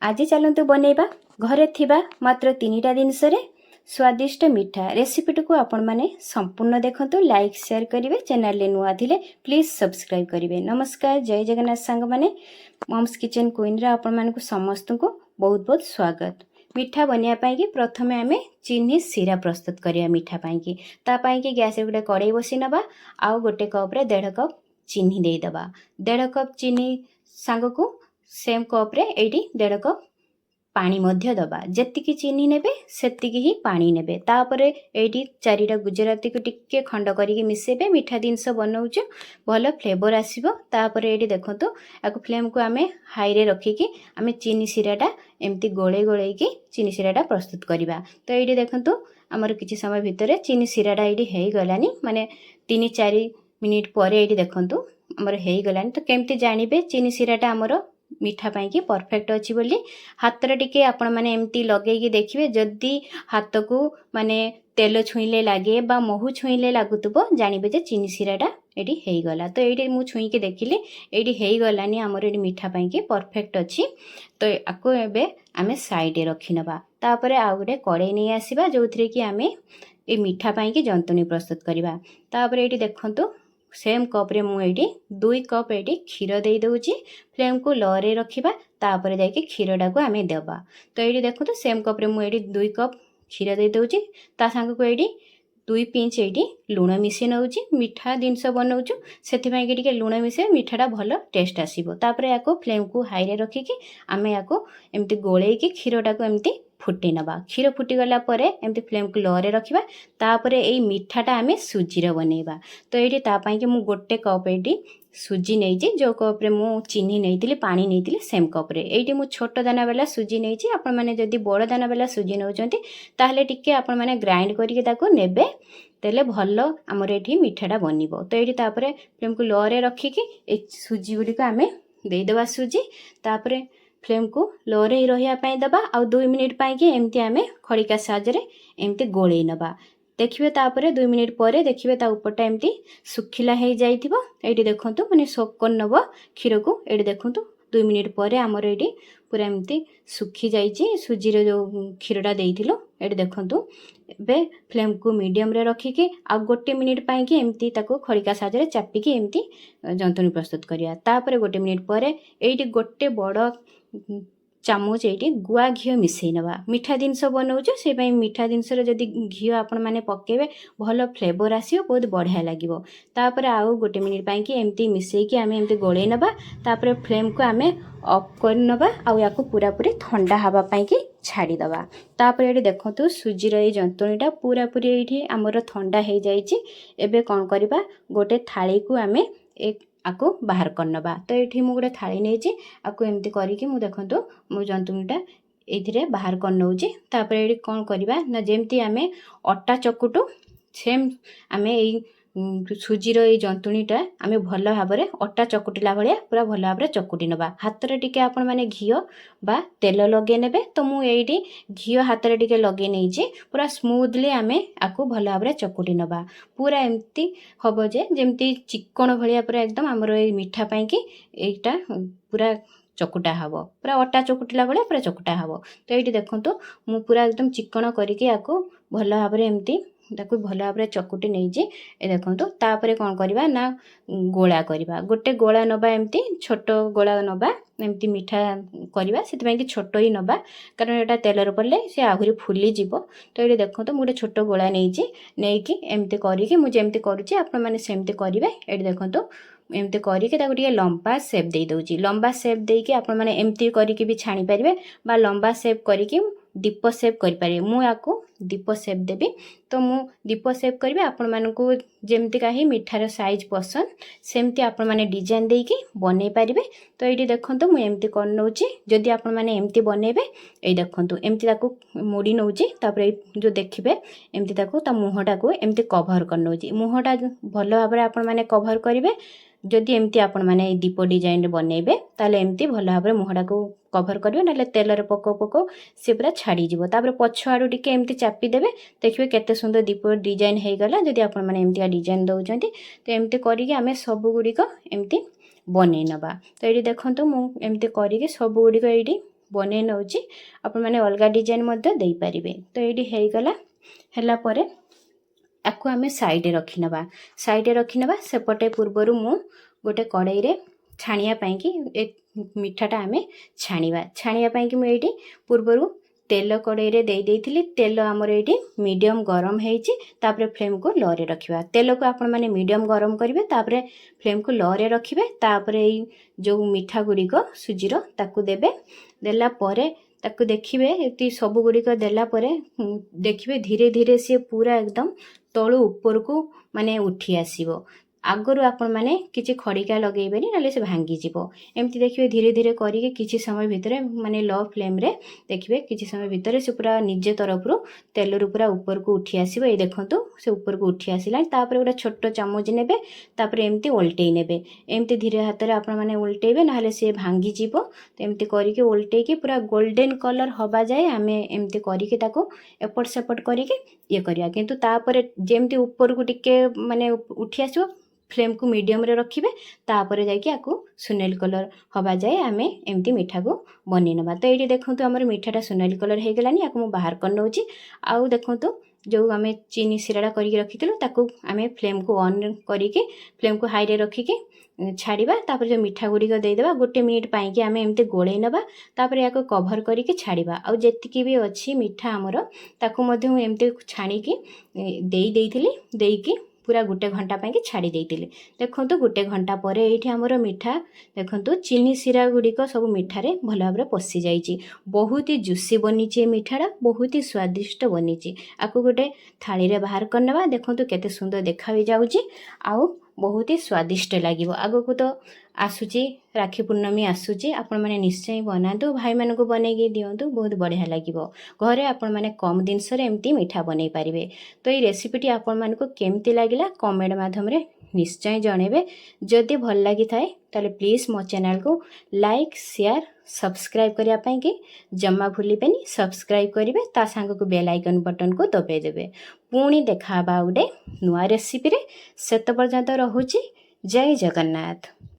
आज चलतु बनैबा घरे थिबा मात्र 3टा जिनसरे स्वादिष्ट मिठा रेसिपीटी को आपण माने संपूर्ण देखंतु लाइक शेयर करिवे चैनल ले नुआ थिले प्लीज सब्सक्राइब करिवे। नमस्कार जय जगन्नाथ सांग माने मम्स किचन क्वीन रा आपण माने को समस्त को बहुत बहुत स्वागत। मिठा बनिया पाई कि प्रथमे आमे चीनी सीरा प्रस्तुत करिया मिठा पाई कि ता पाई कि गैस रे गोटे कड़ाई बसी नबा आउ गोटे कप रे 1.5 कप चीनी देई दबा। 1.5 कप चीनी सांग को सेम कप रे एडी 1.5 कप पानी मध्य दबा। जेतिकी चीनी नेबे सेतिकी ही पानी नेबे। तापरे एडी 4टा गुजराती को टिके खंड करिके मिसेबे। मिठा जिनस बनाउछु भल फ्लेवर आसीबो। तापरे एडी देखंतु आको फ्लेम को आमे हाई रे रखिकी आमे चीनी सिराटा एमती गोळे गोळे की चीनी सिराटा प्रस्तुत करिबा। तो एडी देखंतु हमर किछि समय भितरे चीनी सिराटा एडी हेई गलानी माने 3-4 मिनिट परे एडी देखंतु हमर हेई गलानी। तो केमती जानिबे चीनी सिराटा हमर मिठा पाई कि परफेक्ट अछि बोली हाथ रे टिके आपण माने एमती लगेई कि देखिबे। जदी हाथ को माने तेल छुईले लागे बा महू छुईले लागुतबो जानिबे जे चीनी सिराटा एडी हेई गला। तो एडी मु छुई के देखिले एडी हेई गलानी हमर एडी मिठा पाई कि परफेक्ट अछि। तो आको एबे आमे साइड रे रखि नबा। तापरे आ गुटे कड़ाई नै आसीबा जोथरे कि आमे ए मिठा पाई कि जंतुनी प्रस्तुत करिबा। तापरे एडी देखंतु सेम कप रे मु एडी 2 कप एडी क्षीर देई दउची। फ्लेम को लो रे रखिबा। तापरे जाके क्षीरटा को आमे देबा। तो एडी देखंतु सेम कप रे मु एडी 2 कप क्षीर देई दउची। ता संग को एडी 2 पिंच एडी लूण मिसे नउची। मिठा जिनस बनाउछु सेति पई के टिके लूण मिसे मिठाटा भलो टेस्ट आसीबो। तापरे याको फ्लेम को हाई रे रखिकी आमे याको एमती गोळेई की क्षीरटा को एमती फुटी नबा। क्षीर फुटी गला परे एमती फ्लेम को लो रे रखिबा। तापरे एई मिठाटा आमे सुजी रे बनेबा। तो एडी ता पई के मु गोटे कप एडी सुजी नेइची। जो कप रे मु चीनी नेइतिली पानी नेइतिली सेम कप रे एडी मु छोटो दाना वाला सुजी नेइची। आपण माने जदी बड़ दाना वाला सुजी नउचंती ताहले टिके आपण माने ग्राइंड करिके ताको नेबे तेले भलो हमर एठी मिठाटा बनिबो। तो एडी तापरे फ्लेम को लो रे रखिकी ए सुजी गुडी को आमे देई देबा सुजी। तापरे फ्लेम को लो रे रहिया पई दबा। आ 2 मिनिट पई के एमती आमे खड़िका साज रे एमती गोळेई नबा। देखिबे तापरे 2 मिनिट परे देखिबे ता ऊपरटा एमती सुखिला हे जाइथिबो। एडी देखंतु माने सोक कर नबो क्षीर को। एडी देखंतु 2 मिनिट परे हमर एडी पूरा एमती सुखी जाइची सुजी रे जो क्षीरटा देइथिलो। एडी देखंतु बे फ्लेम को मीडियम रे रखिके आ 1 मिनिट पई के एमती ताको खड़िका साज रे चापी के एमती जंतुनी प्रस्तुत करिया। तापरे 1 मिनिट परे एडी गोटे बड़ चामच एटी गुआ घी मिसई नबा। मिठा जिनस बनाउछु से पई मिठा जिनस रे जदी घी आपण माने पकेबे भलो फ्लेवर आसीयो बहुत बढ़िया लागिवो। तापरे आउ 1 मिनिट पई कि एमती मिसई कि आमे एमती गोळेई नबा। तापरे फ्लेम को आमे ऑफ कर नबा आ याको पूरा पूरी ठंडा हवा पई कि छाड़ी दबा। तापरे एटी देखंतु सुजी रे जंतुनीटा पूरा पूरी एठी हमर ठंडा हे जाईची। एबे कोन करबा गोटे थाली को आमे एक आको बाहर कर नबा। तो एठी मु गोटे थाली नेची आको एमती करिकि मु देखंतु मु जंतुनीटा एथिरे बाहर कर नउची। तापरे एठी कोन करबा ना जेमती आमे अट्टा चकुटू सेम आमे एई सुजी रो एई जंतुनीटा आमे भलो भाबरे अट्टा चकुटिला भलिया पूरा भलो भाबरे चकुटी नबा। हाथ रे टिके आपण माने घियो बा तेल लगे नेबे। तो मु एठी घियो हाथ रे टिके लगे नेइची पूरा स्मूथली आमे आको भलो भाबरे चकुटी नबा। पूरा एमती हबो जे जेमती चिकन भलिया पूरा एकदम हमर एई मिठा पई कि एटा पूरा चकुटा हबो पूरा अट्टा चकुटिला भलिया पूरा चकुटा हबो। तो एठी देखंतु मु पूरा एकदम चिकन करिके आको भलो भाबरे एमती ताको भलो भाबरे चकुटी नेइची। ए देखंतु तापरे कोन करबा ना गोळा करबा। गोटे गोळा नबा एमती छोटो गोळा नबा एमती मिठा करबा सेति पई कि छोटो ही नबा कारण एटा तेल रे पड़ले से आहुरी फुली जिवो। तो एठी देखंतु मु गोटे छोटो गोळा नेइची नेइकी एमती करिके मु जेमती करूची आपण माने सेमती करिवे। एठी देखंतु एमती करिके ताको टिके लंबा शेप देई दउची। लंबा शेप देइके आपण माने एमती करिके भी छाणी परिबे बा लंबा शेप करिके दीप शेप करि पारे। मु याको दीप शेप देबी। तो मु दीप शेप करबे आपण मानकू जेमती काहे मिठार साइज पसंद सेमती आपण माने डिजाइन देकी बनै पारिबे। तो एठी देखंतु मु एमती कर नउची। जदि आपण माने एमती बनेबे एई देखंतु एमती ताको मोडी नउची। तापरे जो देखिबे एमती ताको ता मुहटा को एमती कवर कर नउची। मुहटा भलो भाबरे आपण माने कवर करिवे। जदि एमती आपण माने दीप डिजाइन रे बनेबे ताले एमती भलो भाबरे मुहटा को कवर करिवे नाले तेल रे पको पको से पूरा छाड़ी जिवो। तापरे पछ आडू टिके एमती चापी देबे देखिबे केते सुंदर दीप डिजाइन हे गला। जदि आपण माने एमती डिजाइन दउचंती तो एमती करिके आमे सब गुडी को एमती बनै नबा। तो एठी देखंतु मु एमती करिके सब गुडी को एठी बनै नौची आपण माने अलगा डिजाइन मध्य देई परिबे। तो एडी हेई गला हैला परे आकु आमे साइड रखि नबा। साइड रखि नबा सेपटे पूर्वरु मु गोटे कड़ाई रे छाणिया पई कि ए मिठाटा आमे छाणिबा। छाणिया पई कि मु एडी पूर्वरु तेल कड़ाई रे देई देइथिली। तेल हमर एडी मीडियम गरम हेइची। तापरे फ्लेम को लो रे रखिबा। तेल को आपण माने मीडियम गरम करिवे। तापरे फ्लेम को लो रे रखिबे। तापरे जो मिठा गुडी को सुजीरो ताकू देबे। देला परे ताकू देखिबे एती सब गुडी को देला परे देखिबे धीरे धीरे से पूरा एकदम तळु ऊपर को माने उठी आसीबो। आगरु आपण माने किछि खड़िका लगेइबेनी नले से भांगी जिवो। एमती देखिबे धीरे धीरे करिके किछि समय भितरे माने लो फ्लेम रे देखिबे किछि समय भितरे से पूरा निजे तरफ रु तेल रु पूरा ऊपर को उठी आसीबो। ए देखंतु से ऊपर को उठी आसिला। तापर गोटे छोट चामच नेबे। तापर एमती उल्टेई नेबे। एमती धीरे हाथ रे आपण माने उल्टेइबे नहले से भांगी जिवो। तो एमती करिके उल्टेइके पूरा गोल्डन कलर हबा जाए आमे एमती करिके ताको एपट सेपट करिके ये करिया। किंतु तापर जेमती ऊपर को टिके माने उठी आसीबो फ्लेम को मीडियम रे रखिबे। तापर जाइके आकु सुनेली कलर हबा जाए आमे एमती मिठा को बनै नबा। तो एठी देखंतु हमर मिठाटा सुनेली कलर हे गेलानी। आकु मु बाहर कर नउची। आउ देखंतु जो आमे चीनी सिराडा करिके रखितिलु ताकू आमे फ्लेम को ऑन करिके फ्लेम को हाई रे रखिके छाड़िबा। तापर जो मिठा गुडी को देदेबा गोटे मिनिट पाई कि आमे एमती गोळेई नबा। तापर याको कवर करिके छाड़िबा। आउ जेतिकी भी अछि मिठा हमर ताकू मध्य एमती छाणीकी देई देइथिली। देइकी पूरा गोटे घंटा पाई कि छाड़ी देइथिली। देखंतु गोटे घंटा परे एठी हमर मिठा देखंतु चीनी सिरा गुडी को सब मिठा रे भल भाबरे पसी जाईची। बहुत ही जुसी बनिची मिठाडा। बहुत ही स्वादिष्ट बनिची। आकु गोटे थाली रे बाहर करनबा। देखंतु केते सुंदर देखा भी जाउची। आउ बहुत ही स्वादिष्ट लागिवो। आगो को तो आसुची राखी पूर्णमी आसुची। आपण माने निश्चय बनातु। भाई माने को बनेगी दियंतु बहुत बढ़िया लागिवो। घरे आपण माने कम दिनस रे एमती मिठा बनै पारिबे। तो ये रेसिपीटी आपण माने को केमती लागिला कमेंट माध्यम रे निश्चय जणेबे। जदि भल लागि थाए ताले प्लीज मो चैनल को लाइक शेयर सब्सक्राइब करिया पई कि जम्मा भूलिबेनी। सब्सक्राइब करिवे ता संग को बेल आइकन बटन को दबाई देबे। पुणी देखा बा उडे नुआ रेसिपी रे। सेत पर्यंत रहुची। जय जगन्नाथ।